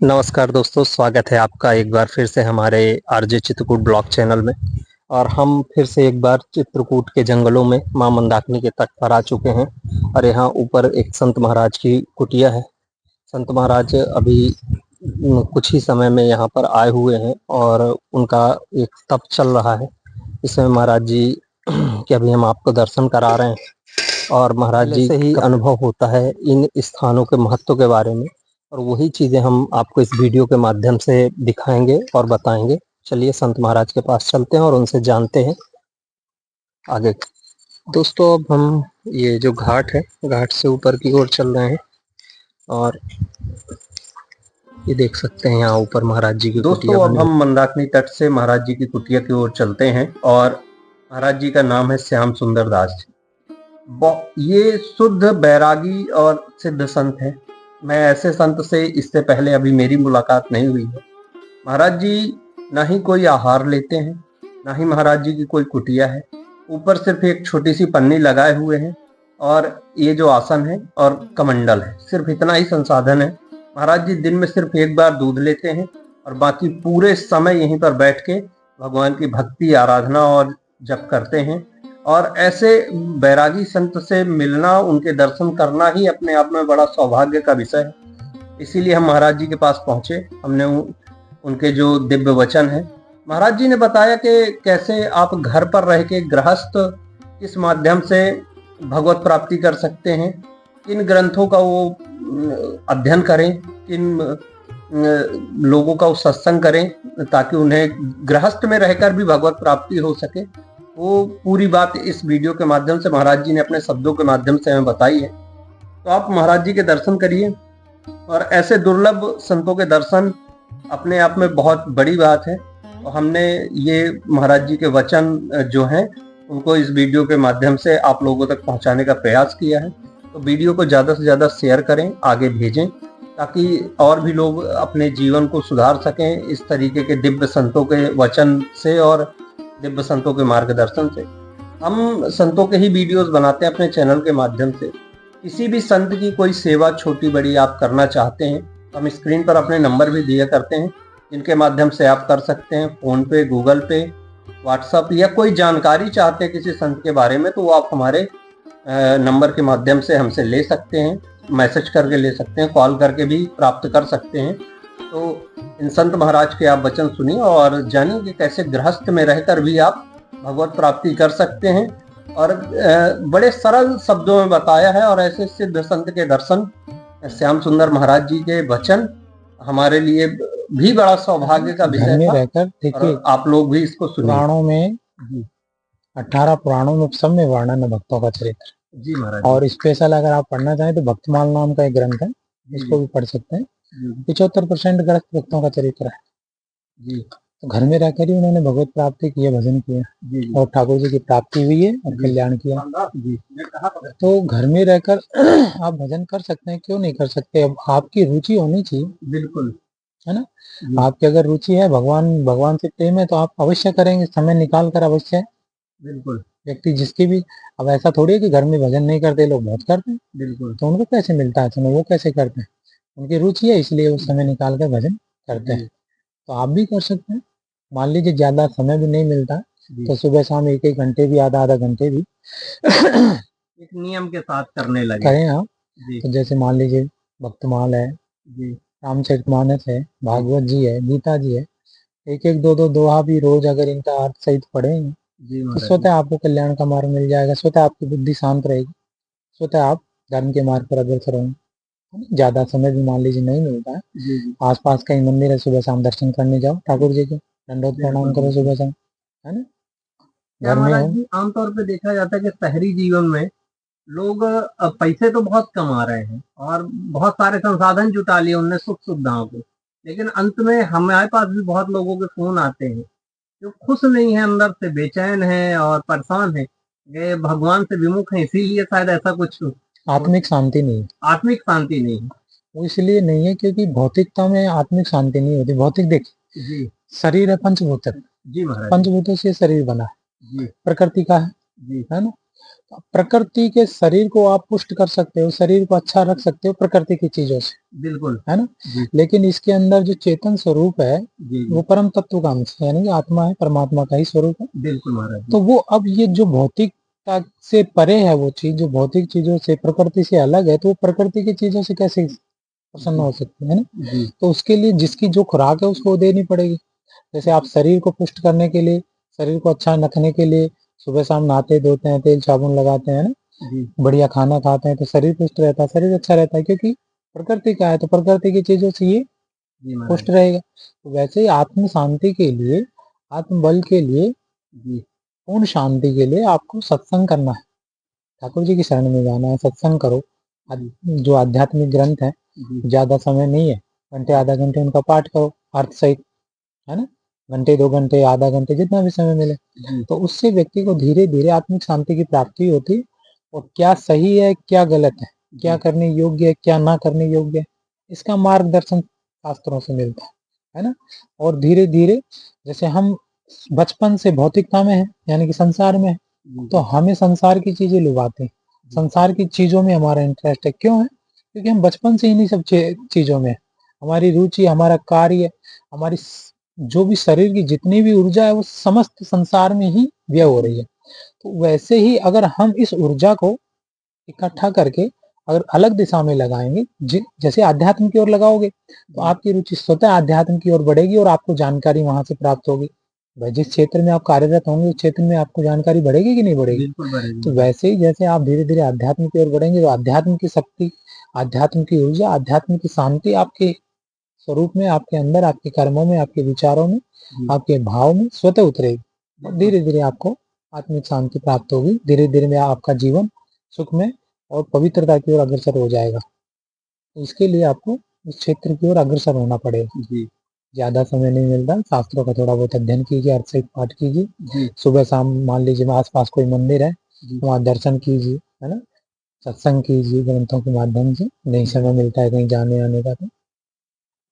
नमस्कार दोस्तों, स्वागत है आपका एक बार फिर से हमारे आरजे चित्रकूट ब्लॉग चैनल में। और हम फिर से एक बार चित्रकूट के जंगलों में मां मंदाकिनी के तट पर आ चुके हैं। और यहाँ ऊपर एक संत महाराज की कुटिया है। संत महाराज अभी कुछ ही समय में यहाँ पर आए हुए हैं और उनका एक तप चल रहा है। इसमें महाराज जी के अभी हम आपको दर्शन करा रहे हैं और महाराज जी से ही अनुभव होता है इन स्थानों के महत्व के बारे में, और वही चीज़ें हम आपको इस वीडियो के माध्यम से दिखाएंगे और बताएंगे। चलिए संत महाराज के पास चलते हैं और उनसे जानते हैं आगे। दोस्तों, अब हम ये जो घाट है, घाट से ऊपर की ओर चल रहे हैं और ये देख सकते हैं यहाँ ऊपर महाराज जी की कुटिया। दोस्तों, अब हम मंदाकिनी तट से महाराज जी की कुटिया की ओर चलते हैं और महाराज जी का नाम है श्याम सुंदर दास जी। ये शुद्ध बैरागी और सिद्ध संत है। मैं ऐसे संत से इससे पहले अभी मेरी मुलाकात नहीं हुई है। महाराज जी ना ही कोई आहार लेते हैं, ना ही महाराज जी की कोई कुटिया है। ऊपर सिर्फ एक छोटी सी पन्नी लगाए हुए हैं और ये जो आसन है और कमंडल है, सिर्फ इतना ही संसाधन है। महाराज जी दिन में सिर्फ एक बार दूध लेते हैं और बाकी पूरे समय यहीं पर बैठ के भगवान की भक्ति, आराधना और जप करते हैं। और ऐसे बैरागी संत से मिलना, उनके दर्शन करना ही अपने आप में बड़ा सौभाग्य का विषय है। इसीलिए हम महाराज जी के पास पहुंचे। हमने उनके जो दिव्य वचन है, महाराज जी ने बताया कि कैसे आप घर पर रह के गृहस्थ किस माध्यम से भगवत प्राप्ति कर सकते हैं, किन ग्रंथों का वो अध्ययन करें, किन लोगों का वो सत्संग करें ताकि उन्हें गृहस्थ में रहकर भी भगवत प्राप्ति हो सके। वो पूरी बात इस वीडियो के माध्यम से महाराज जी ने अपने शब्दों के माध्यम से हमें बताई है। तो आप महाराज जी के दर्शन करिए। और ऐसे दुर्लभ संतों के दर्शन अपने आप में बहुत बड़ी बात है। और हमने ये महाराज जी के वचन जो हैं उनको इस वीडियो के माध्यम से आप लोगों तक पहुंचाने का प्रयास किया है। तो वीडियो को ज़्यादा से ज़्यादा शेयर करें, आगे भेजें, ताकि और भी लोग अपने जीवन को सुधार सकें इस तरीके के दिव्य संतों के वचन से और दिव्य संतों के मार्गदर्शन से। हम संतों के ही वीडियोस बनाते हैं अपने चैनल के माध्यम से। किसी भी संत की कोई सेवा छोटी बड़ी आप करना चाहते हैं तो हम स्क्रीन पर अपने नंबर भी दिया करते हैं, जिनके माध्यम से आप कर सकते हैं। फ़ोन पे, गूगल पे, व्हाट्सअप, या कोई जानकारी चाहते हैं किसी संत के बारे में तो वो आप हमारे नंबर के माध्यम से हमसे ले सकते हैं, मैसेज करके ले सकते हैं, कॉल करके भी प्राप्त कर सकते हैं। तो इन संत महाराज के आप वचन सुनिए और जानिए कि कैसे गृहस्थ में रहकर भी आप भगवत प्राप्ति कर सकते हैं। और बड़े सरल शब्दों में बताया है। और ऐसे सिद्ध संत के दर्शन, श्याम सुंदर महाराज जी के वचन हमारे लिए भी बड़ा सौभाग्य का विषय था। रहकर देखिए, आप लोग भी इसको सुनिए। पुराणों में 18 पुराणों में सब में वर्णन है भक्तों का चरित्र जी महाराज। और स्पेशल अगर आप पढ़ना चाहें तो भक्तमाल नाम का एक ग्रंथ है, इसको भी पढ़ सकते हैं। 75% ग्रस्त भक्तों का चरित्र है जी। तो घर में रहकर ही उन्होंने भगवत प्राप्ति की, भजन किया और ठाकुर जी की प्राप्ति हुई है और कल्याण किया जी। तो घर में रहकर आप भजन कर सकते हैं, क्यों नहीं कर सकते। अब आपकी रुचि होनी चाहिए, बिल्कुल, है ना। आपकी अगर रुचि है, भगवान से प्रेम है, तो आप अवश्य करेंगे, समय निकाल कर अवश्य। बिल्कुल व्यक्ति जिसकी भी, अब ऐसा थोड़ी है कि घर में भजन नहीं करते, लोग बहुत करते हैं। बिल्कुल। तो उनको कैसे मिलता है समय, वो कैसे करते हैं, उनकी रुचि है, इसलिए वो समय निकाल कर भजन करते हैं। तो आप भी कर सकते हैं। मान लीजिए ज्यादा समय भी नहीं मिलता तो सुबह शाम 1-1 घंटे भी, आधा घंटे भी एक नियम के साथ करने लगे करें आप। तो जैसे मान लीजिए भक्तमाल है जी, रामचरितमानस है, भागवत जी है, गीता जी है, 1-1, 2-2 दोहा भी रोज अगर इनका अर्थ सहित पढ़ेंगे तो स्वतः आपको कल्याण का मार्ग मिल जाएगा, स्वतः आपकी बुद्धि शांत रहेगी, स्वतः आप धर्म के मार्ग पर अग्रसर होंगे। ज्यादा समय भी मान लीजिए नहीं मिलता है, आसपास कहीं मंदिर है, सुबह शाम दर्शन करने जाओ ठाकुर जी के, दंडोत प्रणाम करो सुबह शाम, है ना। घर में आमतौर पे देखा जाता है कि शहरी जीवन में लोग पैसे तो बहुत कमा रहे हैं और बहुत सारे संसाधन जुटा लिए उनने सुख सुविधाओं के, लेकिन अंत में हमारे पास भी बहुत लोगों के फोन आते हैं जो खुश नहीं है, अंदर से बेचैन है और परेशान है, ये भगवान से विमुख है। इसीलिए शायद ऐसा कुछ आत्मिक शांति नहीं है। आत्मिक शांति नहीं है। वो इसलिए नहीं है क्योंकि भौतिकता में आत्मिक शांति नहीं होती। भौतिक देखिए जी, शरीर है पंचभूत जी महाराज, पंचभूतों से शरीर बना है जी, प्रकृति का है जी, है ना। प्रकृति के शरीर को आप पुष्ट कर सकते हो, शरीर को अच्छा रख सकते हो प्रकृति की चीजों से, बिल्कुल है ना। जी। लेकिन इसके अंदर जो चेतन स्वरूप है जी वो जी परम तत्व का अंश है, यानी कि आत्मा है, परमात्मा का ही स्वरूप है। बिल्कुल महाराज जी। तो वो अब ये जो भौतिकता से परे है, वो चीज जो भौतिक चीजों से प्रकृति से अलग है, तो वो प्रकृति की चीजों से कैसे प्रसन्न हो सकती है ना। जी तो उसके लिए जिसकी जो खुराक है उसको देनी पड़ेगी। जैसे आप शरीर को पुष्ट करने के लिए, शरीर को अच्छा रखने के लिए सुबह शाम नहाते धोते हैं, तेल साबुन लगाते हैं ना, जी बढ़िया खाना खाते हैं, तो शरीर पुष्ट रहता है, शरीर अच्छा रहता है, क्योंकि प्रकृति का है, तो प्रकृति की चीजों से ये जी महाराज पुष्ट रहेगा। तो वैसे ही आत्म शांति के लिए, आत्म बल के लिए, जी। पूर्ण शांति के लिए आपको सत्संग करना है, ठाकुर जी की शरण में जाना है, सत्संग करो। जो आध्यात्मिक ग्रंथ है, जी ज्यादा समय नहीं है, घंटे आधा घंटे उनका पाठ करो अर्थ सहित, है ना, घंटे 2 घंटे आधा घंटे जितना भी समय मिले। जी तो उससे व्यक्ति को धीरे धीरे आत्मिक शांति की प्राप्ति होती है। और क्या सही है क्या गलत है, क्या जी करने योग्य है क्या ना करने योग्य है, इसका मार्गदर्शन शास्त्रों से मिलता है ना। और धीरे धीरे, जैसे हम बचपन से भौतिकता में है, यानी कि संसार में है, तो हमें संसार की चीजें लुभाते हैं, संसार की चीजों में हमारा इंटरेस्ट है। क्यों है? क्योंकि हम बचपन से इन्हीं सब चीजों में है। हमारी रुचि, हमारा कार्य, हमारी जो भी शरीर की जितनी भी ऊर्जा है वो समस्त संसार में ही व्यय हो रही है। तो वैसे ही अगर हम इस ऊर्जा को इकट्ठा करके अगर अलग दिशा में लगाएंगे, जैसे आध्यात्म की ओर लगाओगे, तो आपकी रुचि स्वतः आध्यात्म की ओर बढ़ेगी और आपको जानकारी वहां से प्राप्त होगी। भाई जिस क्षेत्र में आप कार्यरत होंगे उस क्षेत्र में आपको जानकारी बढ़ेगी कि नहीं बढ़ेगी। बिल्कुल बढ़ेगी तो महाराज। वैसे ही जैसे आप धीरे धीरे आध्यात्म की ओर बढ़ेंगे, तो आध्यात्म की शक्ति, आध्यात्म की ऊर्जा, आध्यात्म की शांति आपके स्वरूप में, आपके अंदर, आपके कर्मों में, आपके विचारों में, जी आपके भाव में स्वतः उतरेगी। और बिल्कुल धीरे धीरे आपको आत्मिक शांति प्राप्त होगी। धीरे धीरे में आपका जीवन सुख में और पवित्रता की ओर अग्रसर हो जाएगा। तो इसके लिए आपको उस क्षेत्र की ओर अग्रसर होना पड़ेगा। जी ज्यादा समय नहीं मिलता, शास्त्रों का थोड़ा बहुत अध्ययन कीजिए, अर्थ सहित पाठ कीजिए। जी सुबह शाम मान लीजिए आस पास कोई मंदिर है, जी वहाँ दर्शन कीजिए, है ना, सत्संग कीजिए ग्रंथों के माध्यम से। नहीं जी। समय मिलता है कहीं जाने आने का, तो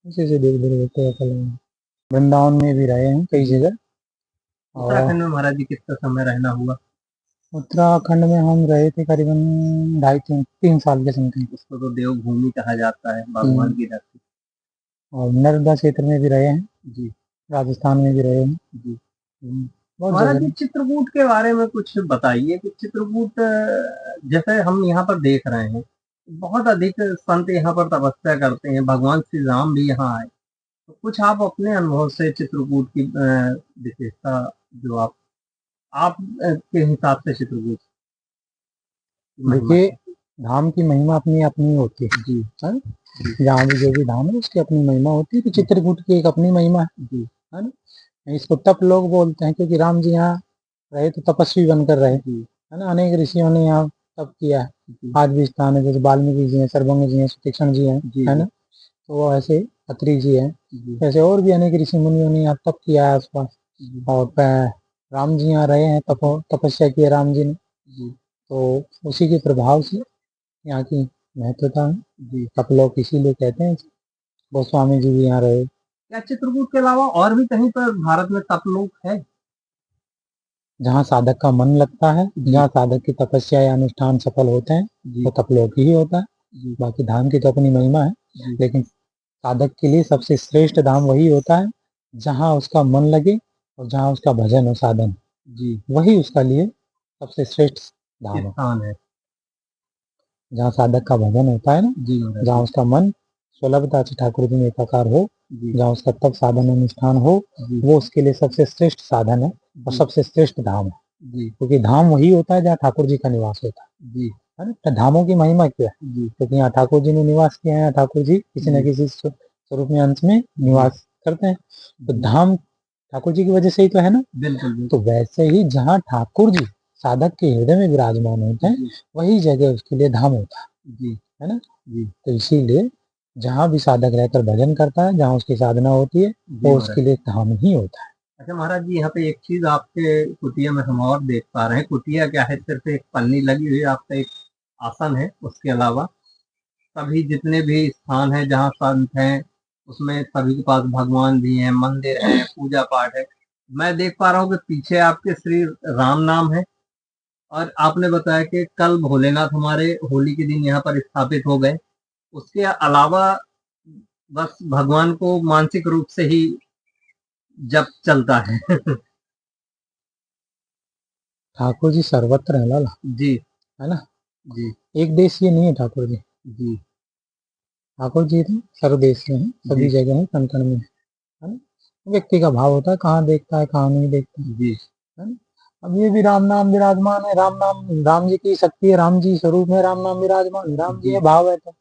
उसी से धीरे धीरे होते हुए चलेंगे। वृंदावन में भी रहे हैं कई जगह। और उत्तराखंड में महाराज जी कितना समय रहना हुआ? उत्तराखंड में हम रहे थे करीबन 2.5 3 3 साल के समथिंग। उसको तो देवभूमि कहा जाता है, भगवान की धरती। और नर्मदा क्षेत्र में भी रहे हैं, जी राजस्थान में भी रहे हैं। जी। बहुत महाराज जगह जी रहे। चित्रकूट के बारे में कुछ बताइए कि चित्रकूट जैसे हम यहाँ पर देख रहे हैं, बहुत अधिक संत यहाँ पर तपस्या करते हैं, भगवान श्री राम भी यहाँ आए। तो कुछ आप अपने अनुभव से चित्रकूट की विशेषता जो आप के हिसाब से चित्रकूट की महिमा देखिए, है। धाम की महिमा अपनी अपनी होती है, जी जी जहाँ भी जो भी धाम है उसकी अपनी महिमा होती है। तो चित्रकूट की एक अपनी महिमा जी है ना। इसको तप लोग बोलते हैं, क्योंकि राम जी यहाँ रहे तो तपस्वी बनकर रहे, जी है ना। अनेक ऋषियों ने यहाँ तप किया है। जी आज भी स्थान है, जैसे वाल्मीकि जी हैं, सर्वज्ञ जी हैं, सुतीक्षण जी हैं, जी है जी ना। तो वो ऐसे अत्रि जी हैं, जी ऐसे और भी अनेक ऋषि मुनियों ने यहाँ तप किया है आसपास। जी और राम जी यहाँ रहे हैं, तपस्या की है राम जी ने। जी तो उसी के प्रभाव से यहाँ की महत्वता है। जी। तप लोग इसीलिए कहते हैं। गोस्वामी जी भी यहाँ रहे। क्या चित्रकूट के अलावा और भी कहीं पर भारत में तपलोक है? जहाँ साधक का मन लगता है, जी जहाँ साधक की तपस्या या अनुष्ठान सफल होते हैं, जी वो तपलोक ही होता है। जी बाकी धाम की तो अपनी महिमा है, जी लेकिन साधक के लिए सबसे श्रेष्ठ धाम वही होता है जहाँ उसका मन लगे और जहाँ उसका भजन हो, साधन, जी। वही उसका लिए सबसे श्रेष्ठ धाम है। स्थान है। जहाँ साधक का भजन होता है ना, जी महाराज जहाँ जी उसका मन सुलभता से ठाकुर जी में एकाकार हो, जी जहाँ उसका तप साधन अनुष्ठान हो, जी वो उसके लिए सबसे श्रेष्ठ साधन है और जी सबसे श्रेष्ठ धाम है। जी क्योंकि धाम वही होता है जहाँ ठाकुर जी का निवास होता जी है ना। तो धामों की महिमा क्या है? जी क्योंकि यहाँ ठाकुर जी ने निवास किया है, ठाकुर जी किसी न जी किसी स्वरूप में अंश में जी निवास करते हैं। तो जी। धाम ठाकुर जी की वजह से ही तो है ना। बिल्कुल तो बिल्कुल। वैसे ही जहाँ ठाकुर जी साधक के हृदय में विराजमान होते हैं, जी वही जगह उसके लिए धाम होता जी है ना। जी तो इसीलिए जहाँ भी साधक रहकर भजन करता है, जहाँ उसकी साधना होती है, जी वो महाराज। उसके लिए धाम ही होता है। अच्छा महाराज जी, यहाँ पे एक चीज आपके कुटिया में हम और देख पा रहे हैं। कुटिया क्या है, सिर्फ एक पन्नी लगी हुई है, आपका एक आसन है, उसके अलावा सभी जितने भी स्थान हैं जहाँ संत हैं, उसमें सभी के पास भगवान भी हैं, मंदिर है, पूजा पाठ है। मैं देख पा रहा हूँ कि पीछे आपके श्री राम नाम है। और आपने बताया कि कल भोलेनाथ हमारे होली के दिन यहाँ पर स्थापित हो गए। उसके अलावा बस भगवान को मानसिक रूप से ही जप चलता है। ठाकुर जी सर्वत्र है लाला, जी है ना। जी एक देशीय नहीं है ठाकुर जी। जी ठाकुर जी तो सर्वदेशीय हैं, सभी जी जगह हैं, कण कण में है ना। व्यक्ति का भाव होता है, कहाँ देखता है कहाँ नहीं देखता जी है ना। अब ये भी राम नाम विराजमान है, राम नाम, राम जी की शक्ति है, राम जी स्वरूप में राम नाम विराजमान है, राम जी है, जी। भाव है तो।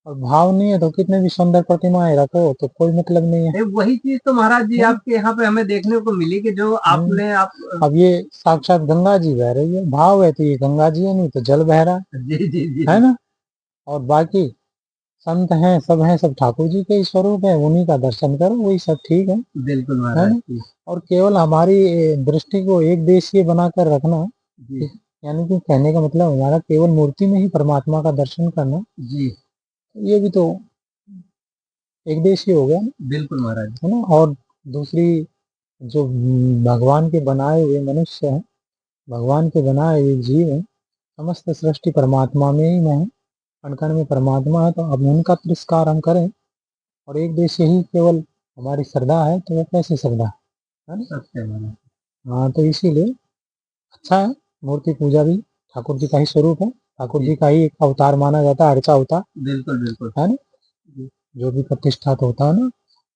और भाव नहीं है तो कितने भी सुंदर प्रतिमाएं रखो तो कोई मतलब नहीं है। नहीं, वही चीज तो महाराज जी है ना? आपके यहाँ पे हमें देखने को मिली कि जो हम्म। आपने आप अब ये साक्षात गंगा जी बह रही है, भाव है तो ये गंगा जी है, नहीं तो जल बह रहा जी जी है जी ना। और बाकी संत हैं, सब ठाकुर जी के ही स्वरूप है, उन्हीं का दर्शन करो, वही सब ठीक बिल्कुल है महाराज ना। जी। और केवल हमारी दृष्टि को एक देशीय बनाकर रखना, जी यानी कि कहने का मतलब हमारा केवल मूर्ति में ही परमात्मा का दर्शन करना, जी ये भी तो एक देशीय हो गया ना, बिल्कुल महाराज। है ना। और दूसरी जो भगवान के बनाए हुए मनुष्य हैं, भगवान के बनाए हुए जीव हैं, समस्त सृष्टि परमात्मा में ही में है, कण कण में परमात्मा है, तो अब उनका तिरस्कार हम करें और एक देश यही केवल हमारी श्रद्धा है, तो वो कैसी श्रद्धा है ना। सत्य महाराज। हाँ, तो इसीलिए अच्छा है, मूर्ति पूजा भी ठाकुर जी का ही स्वरूप है, ठाकुर जी जी का ही एक अवतार माना जाता है, अर्चा अवतार बिल्कुल बिल्कुल। है ना। जी जो भी प्रतिष्ठा तो होता है ना,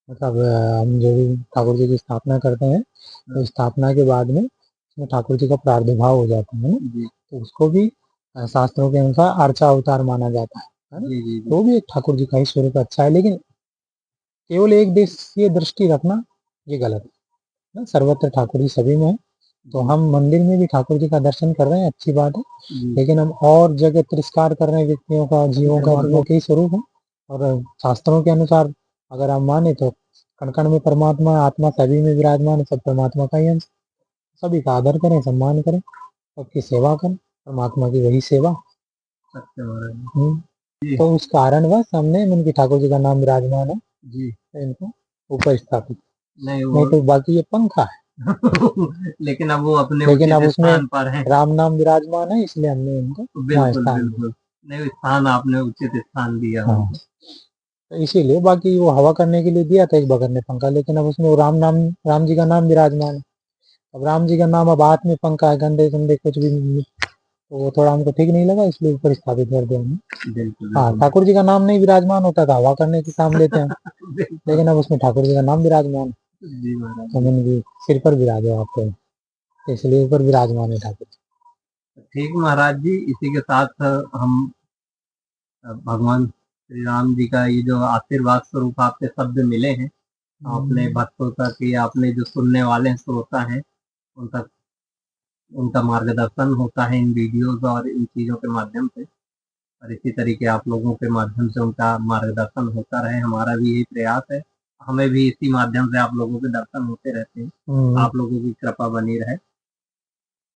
मतलब हम जो भी ठाकुर जी की स्थापना करते हैं, तो स्थापना के बाद में उसमें ठाकुर जी का प्रादुर्भाव हो जाता है ना, जी तो उसको भी शास्त्रों के अनुसार अर्चा अवतार माना जाता है ना। जी जी तो वो भी एक ठाकुर जी का ही स्वरूप अच्छा है, लेकिन केवल एक देशीय दृष्टि रखना ये गलत है ना। सर्वत्र ठाकुर जी सभी में है, तो जी हम मंदिर में भी ठाकुर जी का दर्शन कर रहे हैं, अच्छी बात है, जी। लेकिन हम और जगह तिरस्कार कर रहे हैं व्यक्तियों का, जीवों का, तो वो के ही स्वरूप है। और शास्त्रों के अनुसार अगर आप माने तो कण कण में परमात्मा है, आत्मा सभी में विराजमान है, सब परमात्मा का ही अंश। सभी का आदर करें, सम्मान करें, सबकी सेवा करें, परमात्मा की वही सेवा। सत्य महाराज जी। तो उस कारणवश हमने उनकी ठाकुर जी का नाम विराजमान है, जी तो इनको ऊपर स्थापित, नहीं नहीं वो तो बाकी ये पंखा है। लेकिन अब वो अपने लेकिन अब उचित उसमें स्थान पर हैं। राम नाम विराजमान है, इसलिए हमने इनको वहाँ बिल्कुल स्थान दिया। बिल्कुल। नहीं स्थान आपने उचित स्थान दिया हाँ, उनको। तो इसीलिए बाकी वो हवा करने के लिए दिया था एक बगल में पंखा, लेकिन अब उसमें वो राम जी का नाम विराजमान है। अब राम जी का नाम अब हाथ में पंखा है, गंदे गंदे कुछ भी, तो वो थोड़ा हमको ठीक नहीं लगा, इसलिए ऊपर स्थापित कर दिया हमने। बिल्कुल हाँ, बिल्कुल। ठाकुर जी का नाम नहीं विराजमान होता था, हवा करने के काम लेते हैं, बिल्कुल। लेकिन अब उसमें ठाकुर जी का नाम विराजमान है, जी महाराज तो जी। मैंने भी सिर पर विराजे आपको, इसलिए ऊपर विराजमान है ठाकुर जी। ठीक महाराज जी, इसी के साथ हम भगवान श्री राम जी का ये जो आशीर्वाद स्वरूप आपके शब्द मिले हैं, आपने भक्तों तक या आपने जो सुनने वाले हैं, श्रोता हैं, उन तक उनका मार्गदर्शन होता है इन वीडियोस और इन चीज़ों के माध्यम से। और इसी तरीके आप लोगों के माध्यम से उनका मार्गदर्शन होता रहे, हमारा भी यही प्रयास है। हमें भी इसी माध्यम से आप लोगों के दर्शन होते रहते हैं। हम्म, आप लोगों की कृपा बनी रहे।